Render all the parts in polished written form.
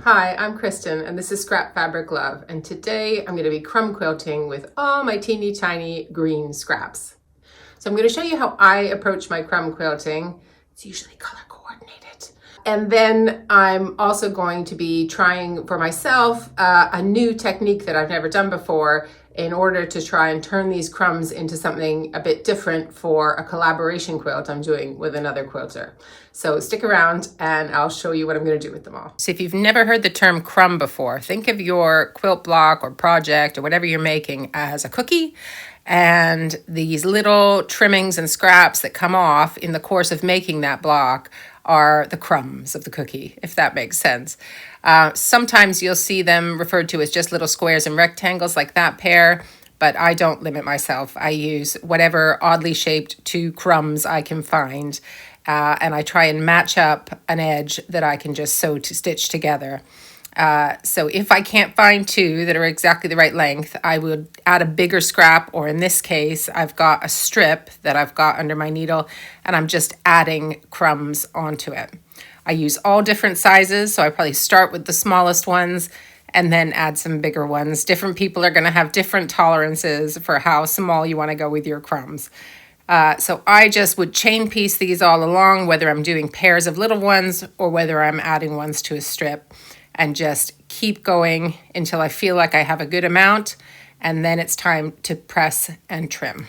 Hi, I'm Kristen and this is Scrap Fabric Love, and today I'm going to be crumb quilting with all my teeny tiny green scraps. So I'm going to show you how I approach my crumb quilting. It's usually color coordinated. And then I'm also going to be trying for myself a new technique that I've never done before in order to try and turn these crumbs into something a bit different for a collaboration quilt I'm doing with another quilter. So stick around and I'll show you what I'm going to do with them all. So if you've never heard the term crumb before, think of your quilt block or project or whatever you're making as a cookie, and these little trimmings and scraps that come off in the course of making that block are the crumbs of the cookie, if that makes sense. Sometimes you'll see them referred to as just little squares and rectangles like that pair, but I don't limit myself. I use whatever oddly shaped two crumbs I can find, and I try and match up an edge that I can just sew to stitch together. So if I can't find two that are exactly the right length, I would add a bigger scrap, or in this case, I've got a strip that I've got under my needle and I'm just adding crumbs onto it. I use all different sizes, so I probably start with the smallest ones and then add some bigger ones. Different people are going to have different tolerances for how small you want to go with your crumbs. So I just would chain piece these all along, whether I'm doing pairs of little ones or whether I'm adding ones to a strip, and just keep going until I feel like I have a good amount, and then it's time to press and trim.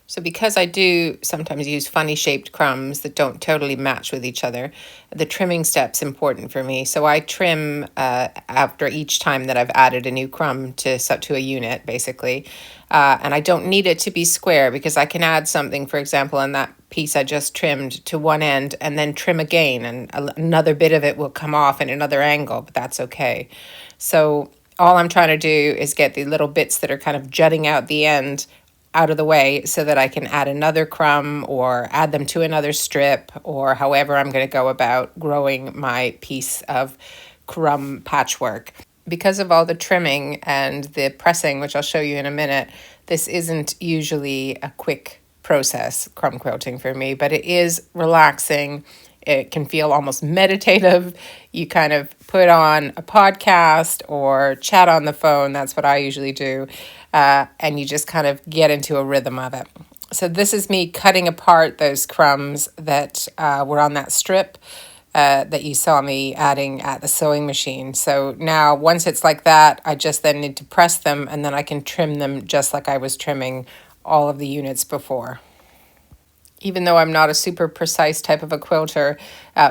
So because I do sometimes use funny shaped crumbs that don't totally match with each other, the trimming step's important for me. So I trim after each time that I've added a new crumb to a unit, basically. And I don't need it to be square because I can add something, for example, in that piece I just trimmed to one end and then trim again, and another bit of it will come off in another angle, but that's okay. So all I'm trying to do is get the little bits that are kind of jutting out the end out of the way so that I can add another crumb or add them to another strip, or however I'm going to go about growing my piece of crumb patchwork. Because of all the trimming and the pressing, which I'll show you in a minute, this isn't usually a quick process, crumb quilting for me, but it is relaxing. It can feel almost meditative. You kind of put on a podcast or chat on the phone. That's what I usually do. And you just kind of get into a rhythm of it. So this is me cutting apart those crumbs that were on that strip that you saw me adding at the sewing machine. So now once it's like that, I just then need to press them, and then I can trim them just like I was trimming all of the units before. Even though I'm not a super precise type of a quilter,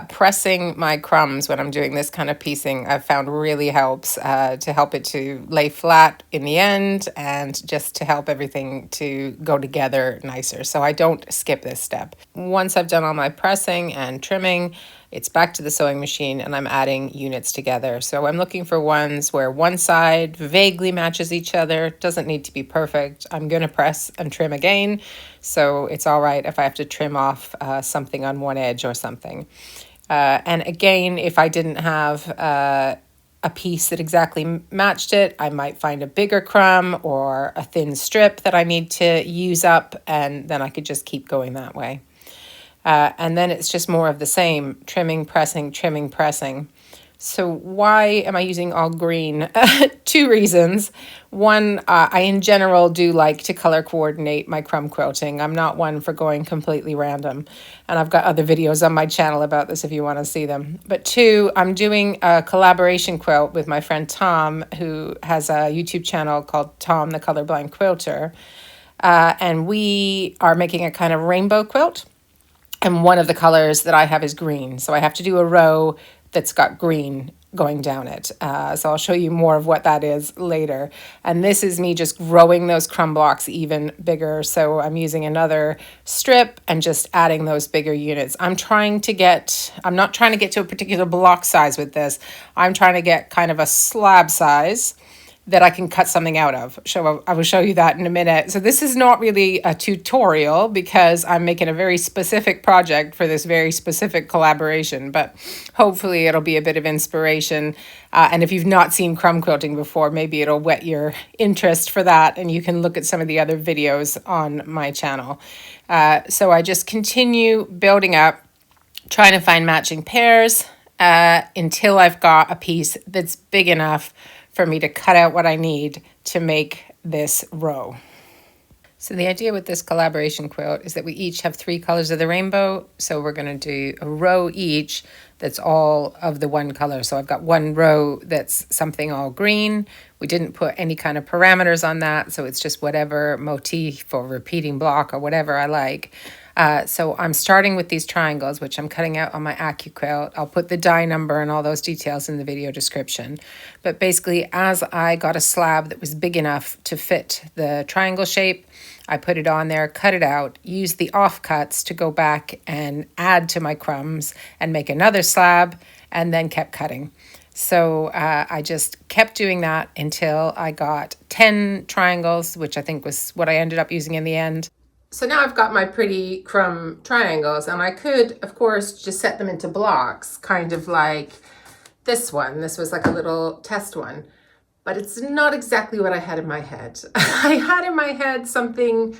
pressing my crumbs when I'm doing this kind of piecing, I've found really helps to help it to lay flat in the end and just to help everything to go together nicer. So I don't skip this step. Once I've done all my pressing and trimming, it's back to the sewing machine and I'm adding units together. So I'm looking for ones where one side vaguely matches each other. Doesn't need to be perfect. I'm going to press and trim again. So it's all right if I have to trim off something on one edge or something. And again, if I didn't have a piece that exactly matched it, I might find a bigger crumb or a thin strip that I need to use up, and then I could just keep going that way. And then it's just more of the same, trimming, pressing, trimming, pressing. So why am I using all green? Two reasons. One, I in general do like to color coordinate my crumb quilting. I'm not one for going completely random. And I've got other videos on my channel about this if you want to see them. But two, I'm doing a collaboration quilt with my friend Tom, who has a YouTube channel called Tom the Colorblind Quilter. And we are making a kind of rainbow quilt. And one of the colors that I have is green. So I have to do a row that's got green going down it. So I'll show you more of what that is later. And this is me just growing those crumb blocks even bigger. So I'm using another strip and just adding those bigger units. I'm not trying to get to a particular block size with this. I'm trying to get kind of a slab size that I can cut something out of. So I will show you that in a minute. So this is not really a tutorial because I'm making a very specific project for this very specific collaboration, but hopefully it'll be a bit of inspiration. And if you've not seen crumb quilting before, maybe it'll whet your interest for that, and you can look at some of the other videos on my channel. So I just continue building up, trying to find matching pairs, until I've got a piece that's big enough for me to cut out what I need to make this row. So the idea with this collaboration quilt is that we each have 3 colors of the rainbow. So we're going to do a row each that's all of the one color. So I've got one row that's something all green. We didn't put any kind of parameters on that. So it's just whatever motif or repeating block or whatever I like. So I'm starting with these triangles, which I'm cutting out on my Applique quilt. I'll put the die number and all those details in the video description. But basically, as I got a slab that was big enough to fit the triangle shape, I put it on there, cut it out, used the offcuts to go back and add to my crumbs and make another slab, and then kept cutting. So I just kept doing that until I got 10 triangles, which I think was what I ended up using in the end. So now I've got my pretty crumb triangles, and I could, of course, just set them into blocks, kind of like this one. This was like a little test one, but it's not exactly what I had in my head. I had in my head something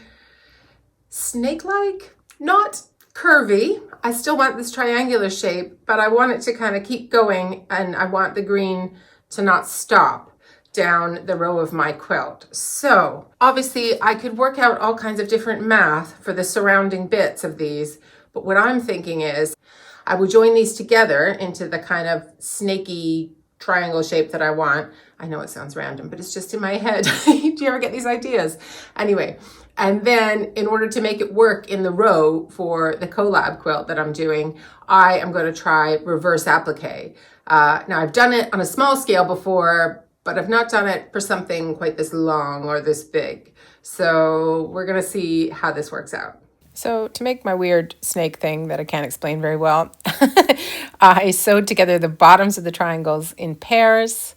snake-like, not curvy. I still want this triangular shape, but I want it to kind of keep going, and I want the green to not stop down the row of my quilt. So obviously I could work out all kinds of different math for the surrounding bits of these, but what I'm thinking is I would join these together into the kind of snaky triangle shape that I want. I know it sounds random, but it's just in my head. Do you ever get these ideas? Anyway, and then in order to make it work in the row for the collab quilt that I'm doing, I am going to try reverse applique. Now I've done it on a small scale before, but I've not done it for something quite this long or this big. So we're gonna see how this works out. So to make my weird snake thing that I can't explain very well, I sewed together the bottoms of the triangles in pairs,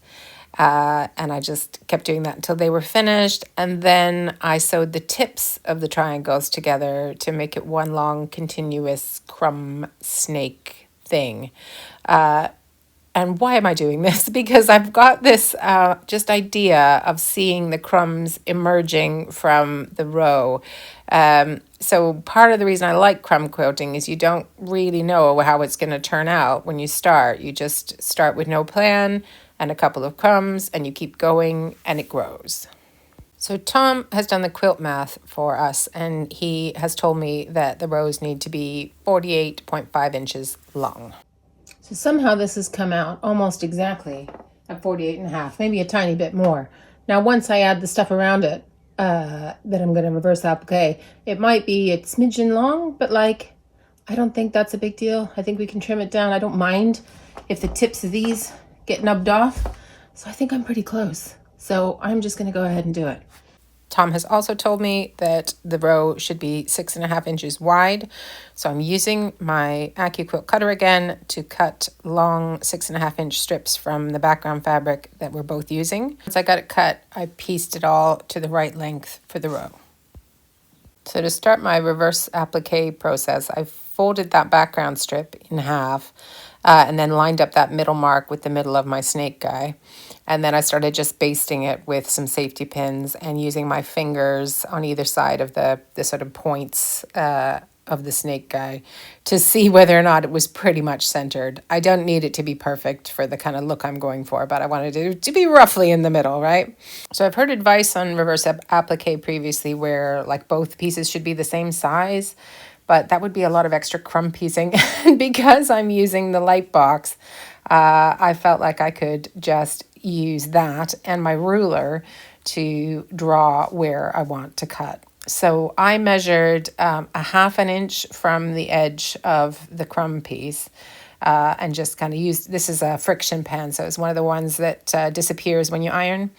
and I just kept doing that until they were finished. And then I sewed the tips of the triangles together to make it one long continuous crumb snake thing. And why am I doing this? Because I've got this just idea of seeing the crumbs emerging from the row. So part of the reason I like crumb quilting is you don't really know how it's going to turn out when you start. You just start with no plan and a couple of crumbs, and you keep going, and it grows. So Tom has done the quilt math for us, and he has told me that the rows need to be 48.5 inches long. So somehow this has come out almost exactly at 48.5, maybe a tiny bit more. Now, once I add the stuff around it that I'm going to reverse applique, it might be a smidgen long, but like, I don't think that's a big deal. I think we can trim it down. I don't mind if the tips of these get nubbed off. So I think I'm pretty close. So I'm just going to go ahead and do it. Tom has also told me that the row should be 6.5 inches wide. So I'm using my AccuQuilt cutter again to cut long 6.5 inch strips from the background fabric that we're both using. Once I got it cut, I pieced it all to the right length for the row. So to start my reverse applique process, I folded that background strip in half and then lined up that middle mark with the middle of my snake guy. And then I started just basting it with some safety pins and using my fingers on either side of the sort of points of the snake guy to see whether or not it was pretty much centered. I don't need it to be perfect for the kind of look I'm going for, but I wanted it to be roughly in the middle, right? So I've heard advice on reverse applique previously where like both pieces should be the same size, but that would be a lot of extra crumb piecing. Because I'm using the light box, I felt like I could just use that and my ruler to draw where I want to cut. So I measured a 1/2 inch from the edge of the crumb piece and just kind of used, this is a friction pen, so it's one of the ones that disappears when you iron.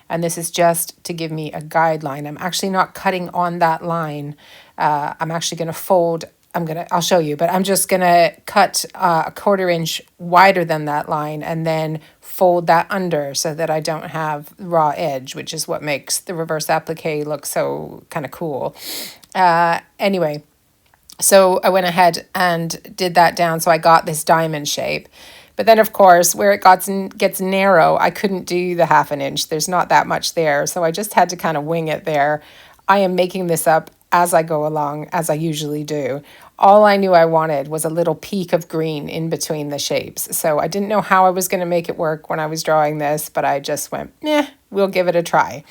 And this is just to give me a guideline. I'm actually not cutting on that line. I'm actually going to fold. I'll show you, but I'm just going to cut a 1/4 inch wider than that line and then fold that under so that I don't have raw edge, which is what makes the reverse applique look so kind of cool. Anyway, so I went ahead and did that down. So I got this diamond shape. But then, of course, where it gets narrow, I couldn't do the 1/2 inch. There's not that much there. So I just had to kind of wing it there. I am making this up as I go along, as I usually do. All I knew I wanted was a little peak of green in between the shapes. So I didn't know how I was going to make it work when I was drawing this, but I just went, we'll give it a try,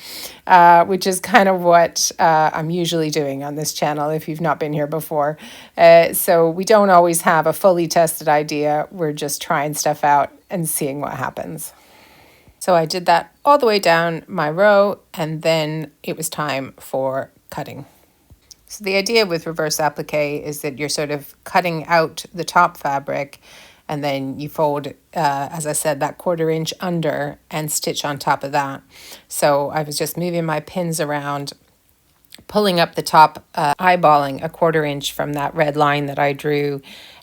which is kind of what I'm usually doing on this channel if you've not been here before. So we don't always have a fully tested idea. We're just trying stuff out and seeing what happens. So I did that all the way down my row, and then it was time for cutting. So the idea with reverse applique is that you're sort of cutting out the top fabric, and then you fold, as I said, that 1/4 inch under and stitch on top of that. So I was just moving my pins around, pulling up the top, eyeballing a 1/4 inch from that red line that I drew,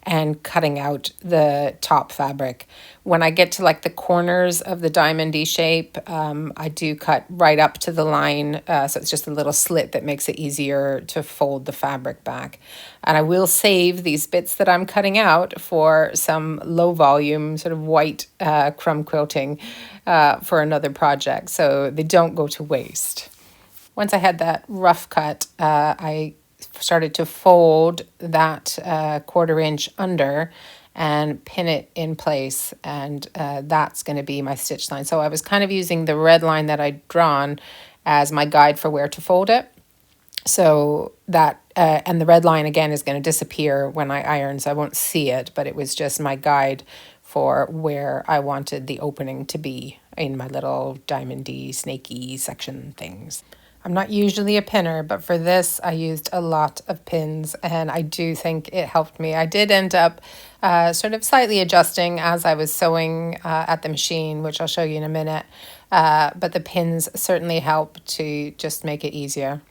and cutting out the top fabric. When I get to like the corners of the diamond-y shape, I do cut right up to the line, so it's just a little slit that makes it easier to fold the fabric back. And I will save these bits that I'm cutting out for some low volume sort of white crumb quilting for another project, so they don't go to waste. Once I had that rough cut, I started to fold that 1/4 inch under and pin it in place, and that's going to be my stitch line. So I was kind of using the red line that I'd drawn as my guide for where to fold it. So that, and the red line again is going to disappear when I iron, so I won't see it, but it was just my guide for where I wanted the opening to be in my little diamondy, snaky section things. I'm not usually a pinner, but for this I used a lot of pins, and I do think it helped me. I did end up sort of slightly adjusting as I was sewing at the machine, which I'll show you in a minute, but the pins certainly help to just make it easier.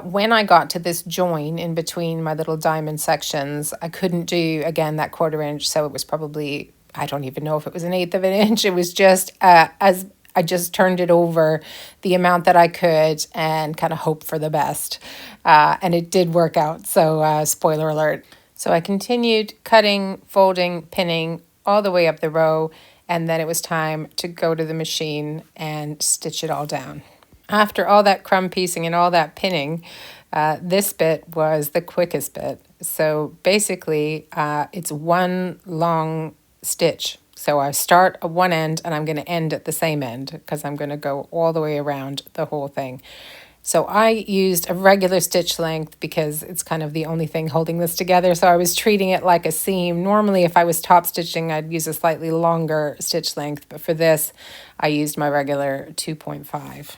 When I got to this join in between my little diamond sections, I couldn't do, again, that 1/4 inch, so it was probably, I don't even know if it was 1/8 of an inch. It was just as I just turned it over the amount that I could and kind of hope for the best. And it did work out, so spoiler alert. So I continued cutting, folding, pinning all the way up the row, and then it was time to go to the machine and stitch it all down. After all that crumb piecing and all that pinning, this bit was the quickest bit. So basically, it's one long stitch. So I start at one end and I'm going to end at the same end because I'm going to go all the way around the whole thing. So I used a regular stitch length because it's kind of the only thing holding this together. So I was treating it like a seam. Normally, if I was top stitching, I'd use a slightly longer stitch length. But for this, I used my regular 2.5.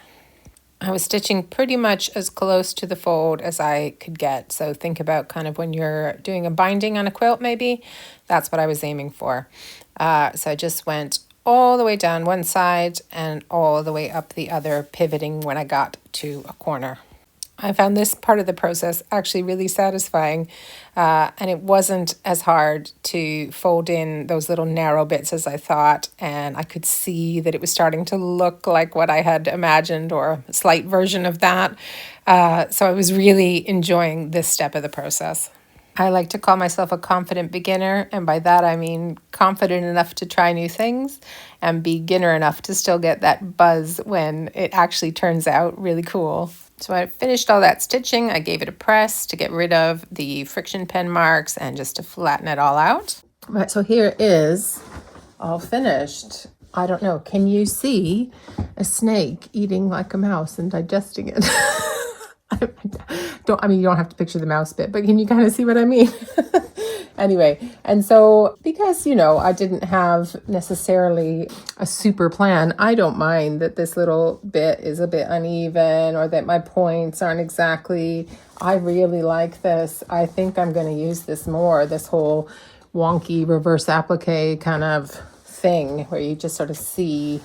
I was stitching pretty much as close to the fold as I could get. So think about kind of when you're doing a binding on a quilt, maybe. That's what I was aiming for. So I just went all the way down one side and all the way up the other, pivoting when I got to a corner. I found this part of the process actually really satisfying, and it wasn't as hard to fold in those little narrow bits as I thought, and I could see that it was starting to look like what I had imagined, or a slight version of that. So I was really enjoying this step of the process. I like to call myself a confident beginner, and by that I mean confident enough to try new things and beginner enough to still get that buzz when it actually turns out really cool. So I finished all that stitching. I gave it a press to get rid of the friction pen marks and just to flatten it all out. Right, so here it is all finished. I don't know, can you see a snake eating like a mouse and digesting it? I mean, you don't have to picture the mouse bit, but can you kind of see what I mean? Anyway, and so because, you know, I didn't have necessarily a super plan, I don't mind that this little bit is a bit uneven or that my points aren't exactly, I really like this. I think I'm going to use this more, this whole wonky reverse applique kind of thing where you just sort of see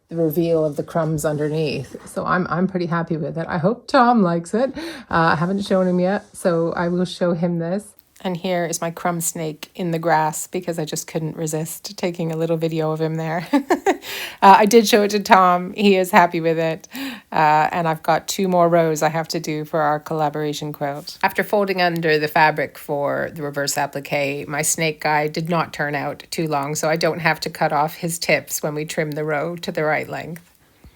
the reveal of the crumbs underneath. So I'm pretty happy with it. I hope Tom likes it. I haven't shown him yet, so I will show him this. And here is my crumb snake in the grass because I just couldn't resist taking a little video of him there. I did show it to Tom. He is happy with it. And I've got 2 more rows I have to do for our collaboration quilt. After folding under the fabric for the reverse applique, my snake guy did not turn out too long, so I don't have to cut off his tips when we trim the row to the right length.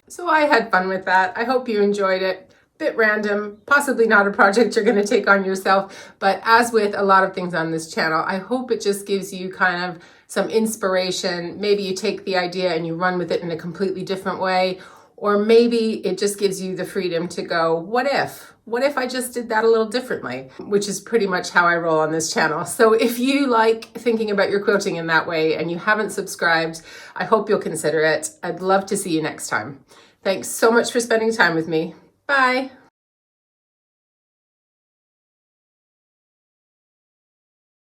So I had fun with that. I hope you enjoyed it. bit random, possibly not a project you're going to take on yourself, but as with a lot of things on this channel, I hope it just gives you kind of some inspiration. Maybe you take the idea and you run with it in a completely different way, or maybe it just gives you the freedom to go, what if? What if I just did that a little differently? Which is pretty much how I roll on this channel. So if you like thinking about your quilting in that way and you haven't subscribed, I hope you'll consider it. I'd love to see you next time. Thanks so much for spending time with me. Bye.